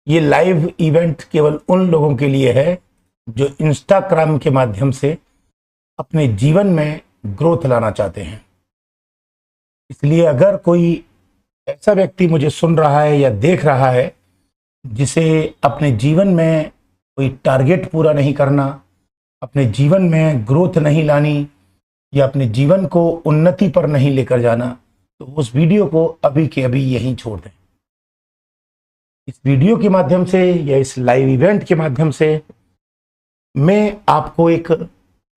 ये live event केवल उन लोगों के लिए है जो इंस्टाग्राम के माध्यम से अपने जीवन में ग्रोथ लाना चाहते हैं। इसलिए अगर कोई ऐसा व्यक्ति मुझे सुन रहा है या देख रहा है जिसे अपने जीवन में कोई टारगेट पूरा नहीं करना, अपने जीवन में ग्रोथ नहीं लानी या अपने जीवन को उन्नति पर नहीं लेकर जाना, तो उस वीडियो को अभी के अभी यहीं छोड़ दें। इस वीडियो के माध्यम से या इस लाइव इवेंट के माध्यम से मैं आपको एक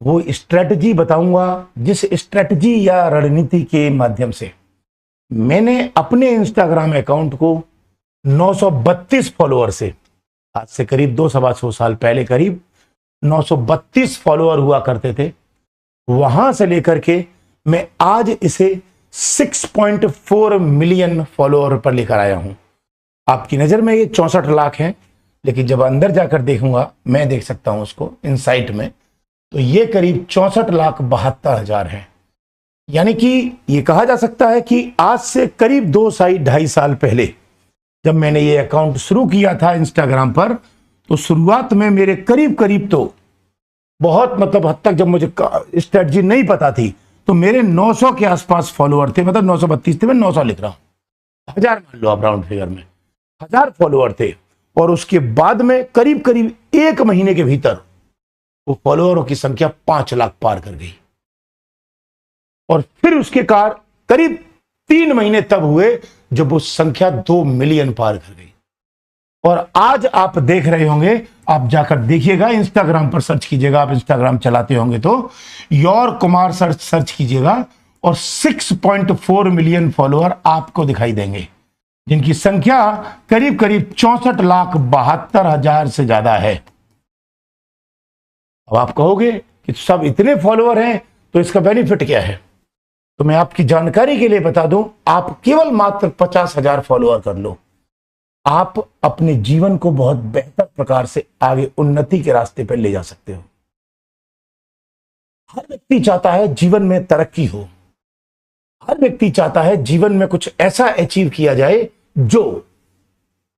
वो स्ट्रेटजी बताऊंगा जिस स्ट्रेटजी या रणनीति के माध्यम से मैंने अपने इंस्टाग्राम अकाउंट को 932 फॉलोअर से, आज से करीब 200 साल पहले करीब 932 फॉलोअर हुआ करते थे, वहां से लेकर के मैं आज इसे 6.4 मिलियन फॉलोअर पर लेकर आया हूं। आपकी नजर में ये 64 लाख है, लेकिन जब अंदर जाकर देखूंगा, मैं देख सकता हूं उसको इनसाइट में, तो ये करीब 64,72,000 है। यानी कि ये कहा जा सकता है कि आज से करीब 2-2.5 साल पहले जब मैंने ये अकाउंट शुरू किया था इंस्टाग्राम पर, तो शुरुआत में मेरे करीब करीब तो बहुत हद तक जब मुझे स्ट्रेटजी नहीं पता थी तो मेरे 900 के आसपास फॉलोअर थे। 932 थे, मैं 900 लिख रहा हूं, 1000 मान लो आप राउंड फिगर में, 1000 फॉलोअर थे। और उसके बाद में करीब करीब 1 महीने के भीतर वो फॉलोअरों की संख्या 5 लाख पार कर गई। और फिर उसके करीब 3 महीने तब हुए जब वो संख्या 2 मिलियन पार कर गई। और आज आप देख रहे होंगे, आप जाकर देखिएगा, इंस्टाग्राम पर सर्च कीजिएगा, आप इंस्टाग्राम चलाते होंगे तो योर कुमार सर्च कीजिएगा और 6.4 मिलियन फॉलोअर आपको दिखाई देंगे, जिनकी संख्या करीब करीब 64,72,000 से ज्यादा है। अब आप कहोगे कि सब इतने फॉलोअर हैं तो इसका बेनिफिट क्या है? तो मैं आपकी जानकारी के लिए बता दूं, आप केवल मात्र 50,000 फॉलोअर कर लो, आप अपने जीवन को बहुत बेहतर प्रकार से आगे उन्नति के रास्ते पर ले जा सकते हो। हर व्यक्ति चाहता है जीवन में तरक्की हो, हर व्यक्ति चाहता है जीवन में कुछ ऐसा अचीव किया जाए जो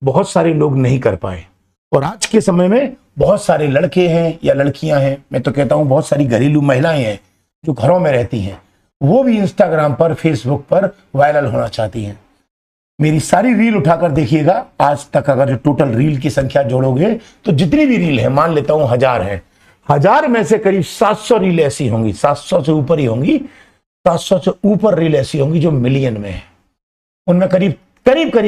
बहुत सारे लोग नहीं कर पाए। और आज के समय में बहुत सारे लड़के हैं या लड़कियां हैं, मैं तो कहता हूं बहुत सारी घरेलू महिलाएं हैं जो घरों में रहती हैं, वो भी इंस्टाग्राम पर, फेसबुक पर वायरल होना चाहती हैं। मेरी सारी रील उठाकर देखिएगा, आज तक अगर जो टोटल रील की संख्या जोड़ोगे तो जितनी भी रील है, मान लेता हूं 1000 है, 1000 में से करीब 700 रील ऐसी होंगी, 700 से ऊपर ही होंगी, 700 से ऊपर रील ऐसी होंगी जो मिलियन में है। उनमें करीब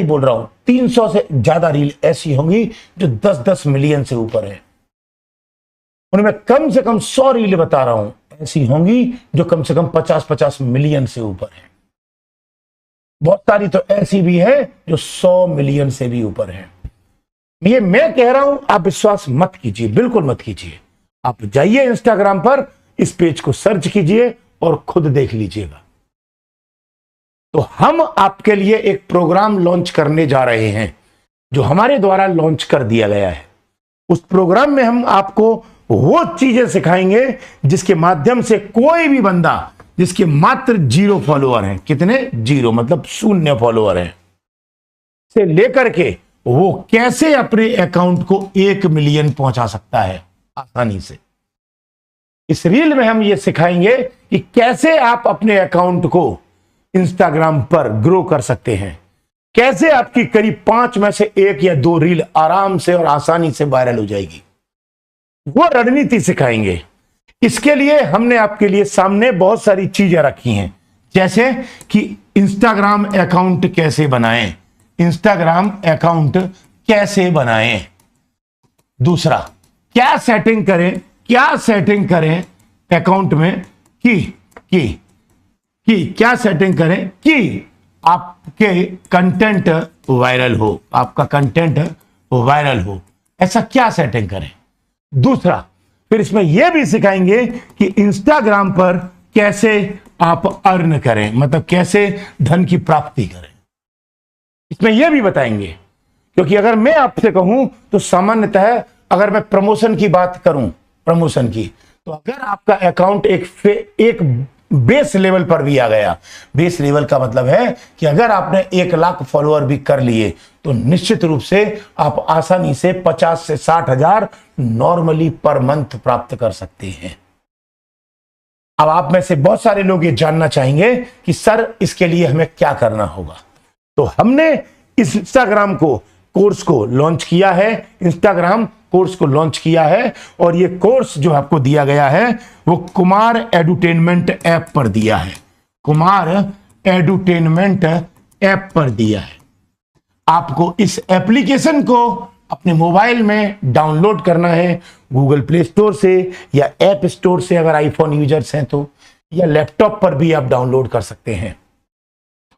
बोल रहा हूं 300 से ज्यादा रील ऐसी होंगी जो 10-10 मिलियन से ऊपर है। उनमें कम से कम 100 रील बता रहा हूं ऐसी होंगी जो कम से कम 50-50 मिलियन से ऊपर है। बहुत सारी तो ऐसी भी है जो 100 मिलियन से भी ऊपर है। ये मैं कह रहा हूं, आप विश्वास मत कीजिए, बिल्कुल मत कीजिए। आप जाइए इंस्टाग्राम पर, इस पेज को सर्च कीजिए और खुद देख लीजिएगा। तो हम आपके लिए एक प्रोग्राम लॉन्च करने जा रहे हैं जो हमारे द्वारा लॉन्च कर दिया गया है। उस प्रोग्राम में हम आपको वो चीजें सिखाएंगे जिसके माध्यम से कोई भी बंदा जिसके मात्र 0 फॉलोअर हैं, कितने 0 मतलब 0 फॉलोअर हैं, से लेकर के वो कैसे अपने अकाउंट को 1 मिलियन पहुंचा सकता है आसानी से। इस रील में हम ये सिखाएंगे कि कैसे आप अपने अकाउंट को इंस्टाग्राम पर ग्रो कर सकते हैं, कैसे आपकी करीब 5 में से 1 या 2 रील आराम से और आसानी से वायरल हो जाएगी, वो रणनीति सिखाएंगे। इसके लिए हमने आपके लिए सामने बहुत सारी चीजें रखी हैं, जैसे कि इंस्टाग्राम अकाउंट कैसे बनाएं, इंस्टाग्राम अकाउंट कैसे बनाएं, दूसरा क्या सेटिंग करें अकाउंट में कि क्या सेटिंग करें कि आपके कंटेंट वायरल हो, आपका कंटेंट वायरल हो, ऐसा क्या सेटिंग करें। दूसरा, फिर इसमें यह भी सिखाएंगे कि इंस्टाग्राम पर कैसे आप अर्न करें, मतलब कैसे धन की प्राप्ति करें, इसमें यह भी बताएंगे। क्योंकि अगर मैं आपसे कहूं तो सामान्यतः अगर मैं प्रमोशन की बात करूं, तो अगर आपका अकाउंट एक बेस लेवल पर भी आ गया। बेस लेवल का मतलब है कि अगर आपने 1 लाख फॉलोअर भी कर लिए तो निश्चित रूप से आप आसानी से 50 से 60 हजार नॉर्मली पर मंथ प्राप्त कर सकते हैं। अब आप में से बहुत सारे लोग ये जानना चाहेंगे कि सर इसके लिए हमें क्या करना होगा। तो हमने इस इंस्टाग्राम कोर्स को लॉन्च किया है, इंस्टाग्राम कोर्स को लॉन्च किया है, और ये कोर्स जो आपको दिया गया है वो कुमार एडुटेनमेंट ऐप पर दिया है। कुमार एडुटेनमेंट ऐप पर दिया है। आपको इस एप्लीकेशन को अपने मोबाइल में डाउनलोड करना है, गूगल प्ले स्टोर से या ऐप स्टोर से अगर आईफोन यूजर्स हैं तो, या लैपटॉप पर भी आप डाउनलोड कर सकते हैं।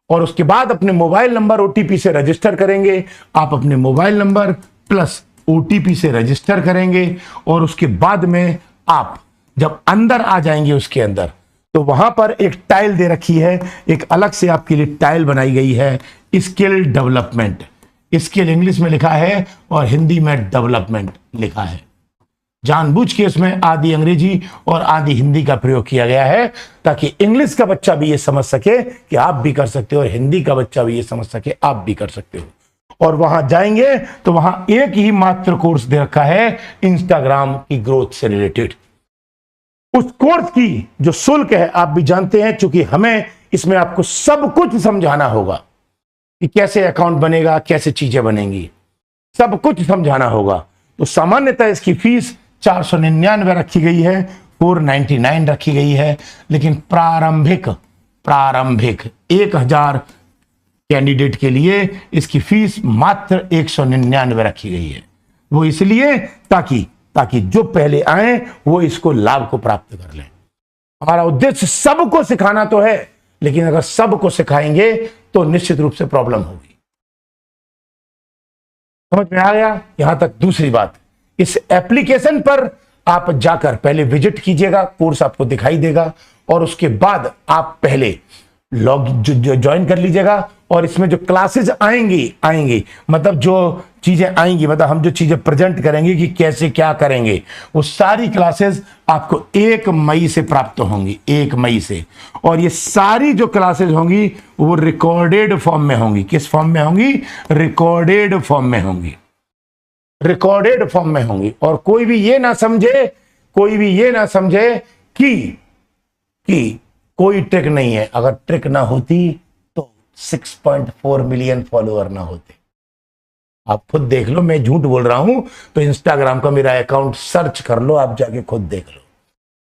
और उसके बाद अपने मोबाइल नंबर ओटीपी से रजिस्टर करेंगे। आप अपने मोबाइल नंबर प्लस ओटीपी से रजिस्टर करेंगे और उसके बाद में आप जब अंदर आ जाएंगे उसके अंदर, तो वहां पर एक टाइल दे रखी है, एक अलग से आपके लिए टाइल बनाई गई है, स्किल डेवलपमेंट। स्किल इंग्लिश में लिखा है और हिंदी में डेवलपमेंट लिखा है। जानबूझ के उसमें आधी अंग्रेजी और आधी हिंदी का प्रयोग किया गया है ताकि इंग्लिश का बच्चा भी ये समझ सके कि आप भी कर सकते हो और हिंदी का बच्चा भी ये समझ सके आप भी कर सकते हो। और वहां जाएंगे तो वहां एक ही मात्र कोर्स दे रखा है इंस्टाग्राम की ग्रोथ से रिलेटेड। उस कोर्स की जो शुल्क है आप भी जानते हैं, क्योंकि हमें इसमें आपको सब कुछ समझाना होगा कि कैसे अकाउंट बनेगा, कैसे चीजें बनेंगी, सब कुछ समझाना होगा। तो सामान्यतः इसकी फीस 499 रखी गई है, 499 रखी गई है, लेकिन प्रारंभिक 1000 कैंडिडेट के लिए इसकी फीस मात्र 199 रखी गई है। वो इसलिए ताकि जो पहले आए वो इसको लाभ को प्राप्त कर लें। हमारा उद्देश्य सबको सिखाना तो है, लेकिन अगर सबको सिखाएंगे तो निश्चित रूप से प्रॉब्लम होगी। समझ में आ गया? यहां तक। दूसरी बात, इस एप्लीकेशन पर आप जाकर पहले विजिट कीजिएगा, कोर्स आपको दिखाई देगा, और उसके बाद आप पहले ज्वाइन कर लीजिएगा। और इसमें जो क्लासेस आएंगी मतलब जो चीजें आएंगी, मतलब हम जो चीजें प्रेजेंट करेंगे कि कैसे क्या करेंगे, वो सारी क्लासेस आपको 1 मई से प्राप्त होंगी, 1 मई से। और ये सारी जो क्लासेस होंगी वो रिकॉर्डेड फॉर्म में होंगी। किस फॉर्म में होंगी? रिकॉर्डेड फॉर्म में होंगी। रिकॉर्डेड फॉर्म में होंगी। और कोई भी ये ना समझे कि कोई ट्रिक नहीं है। अगर ट्रिक ना होती तो 6.4 मिलियन फॉलोअर ना होते। आप खुद देख लो, मैं झूठ बोल रहा हूं तो इंस्टाग्राम का मेरा अकाउंट सर्च कर लो, आप जाके खुद देख लो।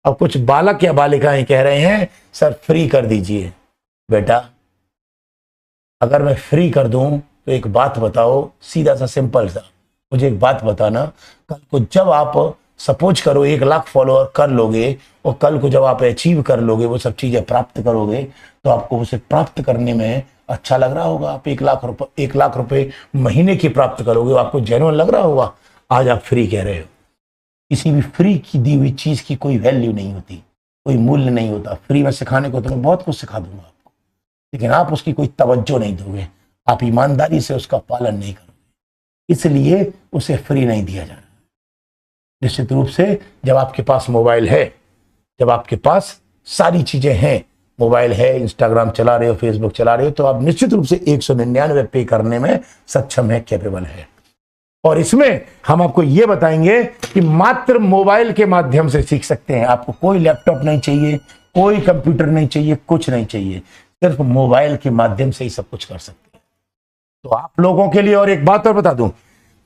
अब कुछ बालक या बालिकाएं कह रहे हैं सर फ्री कर दीजिए। बेटा, अगर मैं फ्री कर दूं तो एक बात बताओ, सीधा सा सिंपल सा, मुझे एक बात बताना, कल को जब आप सपोज करो 1 लाख फॉलोअर कर लोगे और कल को जब आप अचीव कर लोगे, वो सब चीजें प्राप्त करोगे, तो आपको उसे प्राप्त करने में अच्छा लग रहा होगा। आप 1 लाख रुपए महीने की प्राप्त करोगे, आपको जेन्युइन लग रहा होगा। आज आप फ्री कह रहे हो। किसी भी फ्री की दी हुई चीज की कोई वैल्यू नहीं होती, कोई मूल्य नहीं होता। फ्री में सिखाने को तो मैं बहुत कुछ सिखा दूंगा आपको, लेकिन आप उसकी कोई तवज्जो नहीं दोगे, आप ईमानदारी से उसका पालन नहीं करोगे, इसलिए उसे फ्री नहीं दिया जाना। निश्चित रूप से जब आपके पास मोबाइल है, जब आपके पास सारी चीजें हैं, मोबाइल है, इंस्टाग्राम चला रहे हो, फेसबुक चला रहे हो, तो आप निश्चित रूप से 199 पे करने में सक्षम है, कैपेबल है। और इसमें हम आपको यह बताएंगे कि मात्र मोबाइल के माध्यम से सीख सकते हैं। आपको कोई लैपटॉप नहीं चाहिए, कोई कंप्यूटर नहीं चाहिए, कुछ नहीं चाहिए, सिर्फ मोबाइल के माध्यम से ही सब कुछ कर सकते हैं। तो आप लोगों के लिए और एक बात और बता दूं,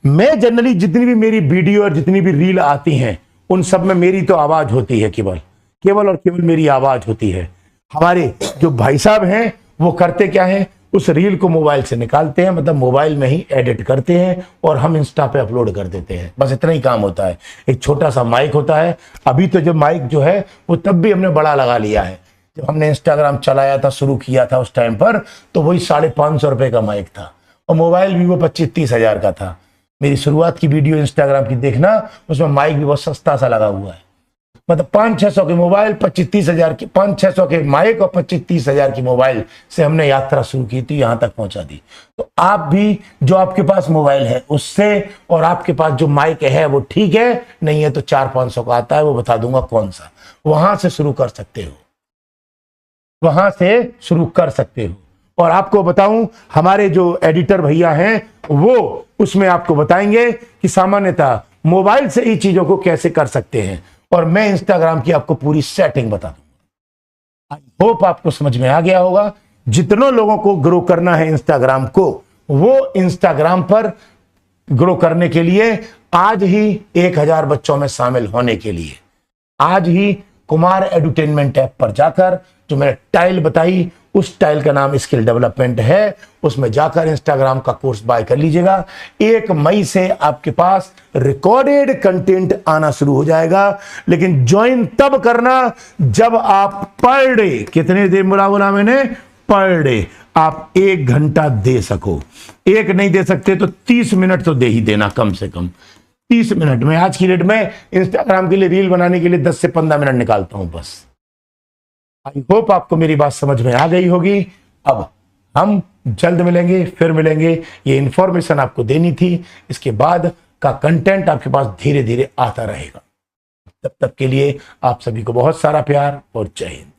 मैं जनरली जितनी भी मेरी वीडियो और जितनी भी रील आती हैं उन सब में मेरी तो आवाज होती है, केवल और केवल मेरी आवाज होती है। हमारे जो भाई साहब हैं वो करते क्या है, उस रील को मोबाइल से निकालते हैं, मतलब मोबाइल में ही एडिट करते हैं और हम इंस्टा पे अपलोड कर देते हैं। बस इतना ही काम होता है। एक छोटा सा माइक होता है। अभी तो जब माइक जो है वो तब भी हमने बड़ा लगा लिया है। जब हमने इंस्टाग्राम चलाया था, शुरू किया था उस टाइम पर, तो वही 550 रुपए का माइक था और मोबाइल भी वो 25-30 हजार का था। मेरी शुरुआत की वीडियो इंस्टाग्राम की देखना, उसमें माइक भी बहुत सस्ता सा लगा हुआ है। मतलब 500-600 के मोबाइल, 25-30 हजार की, 500-600 के माइक और 25-30 हजार की मोबाइल से हमने यात्रा शुरू की थी, यहां तक पहुंचा दी। तो आप भी जो आपके पास मोबाइल है उससे, और आपके पास जो माइक है वो ठीक है, नहीं है तो 400-500 का आता है, वो बता दूंगा कौन सा, वहां से शुरू कर सकते हो। वहां से शुरू कर सकते हो। और आपको बताऊं, हमारे जो एडिटर भैया हैं वो उसमें आपको बताएंगे कि सामान्यतः मोबाइल से ही चीजों को कैसे कर सकते हैं, और मैं इंस्टाग्राम की आपको पूरी सेटिंग बता दूंगा। आई होप आपको समझ में आ गया होगा। जितनों लोगों को ग्रो करना है इंस्टाग्राम को, वो इंस्टाग्राम पर ग्रो करने के लिए आज ही 1000 बच्चों में शामिल होने के लिए आज ही कुमार एडुटेनमेंट ऐप पर जाकर, जो मैंने टाइल बताई उस टाइल का नाम स्किल डेवलपमेंट है, उसमें जाकर इंस्टाग्राम का कोर्स बाय कर लीजिएगा। 1 मई से आपके पास रिकॉर्डेड कंटेंट आना शुरू हो जाएगा, लेकिन ज्वाइन तब करना जब आप पर डे, कितने देर बोला मैंने, पर डे आप 1 घंटा दे सको। 1 नहीं दे सकते तो 30 मिनट तो दे ही देना, कम से कम 30 मिनट में। आज की डेट में इंस्टाग्राम के लिए रील बनाने के लिए 10 से 15 मिनट निकालता हूं बस। आई होप आपको मेरी बात समझ में आ गई होगी। अब हम जल्द मिलेंगे, फिर मिलेंगे। ये इंफॉर्मेशन आपको देनी थी, इसके बाद का कंटेंट आपके पास धीरे धीरे आता रहेगा। तब तक के लिए आप सभी को बहुत सारा प्यार और जय हिंद।